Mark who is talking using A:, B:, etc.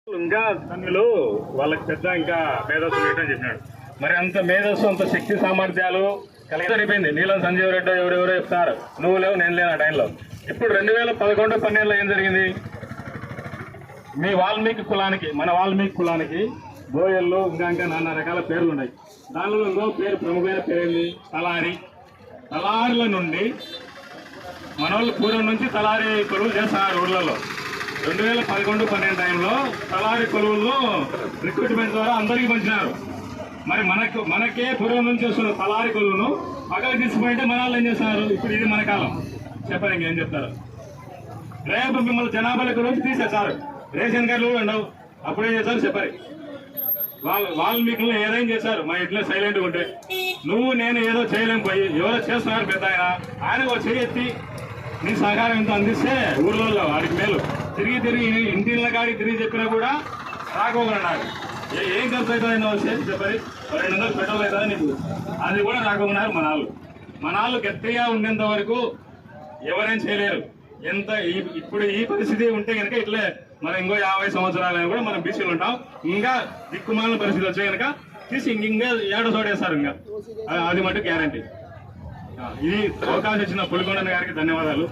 A: ఇంకా తమిళు వాళ్ళకి పెద్ద ఇంకా మేధస్సు లేటని చెప్పినాడు. మరి అంత మేధస్సు అంత శక్తి సామర్థ్యాలు కలిగిపోయింది. నీలం సంజీవ్ రెడ్డి ఎవరెవరో చెప్తారు, నువ్వు లేవు నేను లేను ఆ టైంలో. ఇప్పుడు 2011-12 ఏం జరిగింది? మీ వాల్మీకి కులానికి, మన వాల్మీకి కులానికి బోయల్లో ఇంకా నానా రకాల పేర్లు ఉన్నాయి. దానిలో ఇంకో పేరు, ప్రముఖమైన పేరు తలారి. తలారిల నుండి మన వాళ్ళు పూర్వం నుంచి తలారి కొలువులు చేస్తున్నారు ఊళ్ళలో. 2011-12 టైంలో తలారి కొలువుల్లో రిక్రూట్మెంట్ ద్వారా అందరికీ పంచినారు. మరి మనకే పూర్వం నుంచి వస్తున్న తలారి కొలువును పక్కకు తీసుకుపోయింటే మన వాళ్ళు ఏం చేస్తున్నారు? ఇప్పుడు ఇది మన కాలం. చెప్పారు, ఇంకేం చెప్తారు? రేపు మిమ్మల్ని జనాభాల గురించి తీసేస్తారు, రేషన్ కార్డులు ఉండవు. అప్పుడేం చేస్తారు చెప్పారు? వాల్మీకులను ఏదైనా చేశారు. మా ఇంట్లో సైలెంట్గా ఉంటే నువ్వు నేను ఏదో చేయలేం, పోయి ఎవరో చేస్తున్నారు పెద్ద ఆయన ఒక చేయి ఎత్తి నీ సహకారం ఇంత అందిస్తే ఊర్లలో వాడికి మేలు. తిరిగి ఇంటిళ్ళ కాడికి తిరిగి చెప్పినా కూడా రాకపోకున్నారు. ఏం ఖర్చు అవుతుందని వచ్చేసి చెప్పారు, 200 పెట్రోల్ అవుతుంది నీకు, అది కూడా రాకపోకున్నారు మన వాళ్ళు గట్టిగా ఉండేంత వరకు ఎవరేం చేయలేరు. ఎంత ఇప్పుడు ఈ పరిస్థితి ఉంటే కనుక ఇట్లే మనం ఇంకో 50 సంవత్సరాలని కూడా మనం బీసీలు ఉంటాం. ఇంకా దిక్కుమాలిన పరిస్థితి వచ్చే కనుక తీసి ఇంకా ఏడో చోటేస్తారు. ఇంకా అది మటు గ్యారంటీ. ఇది అవకాశం ఇచ్చిన పులికొండ గారికి ధన్యవాదాలు.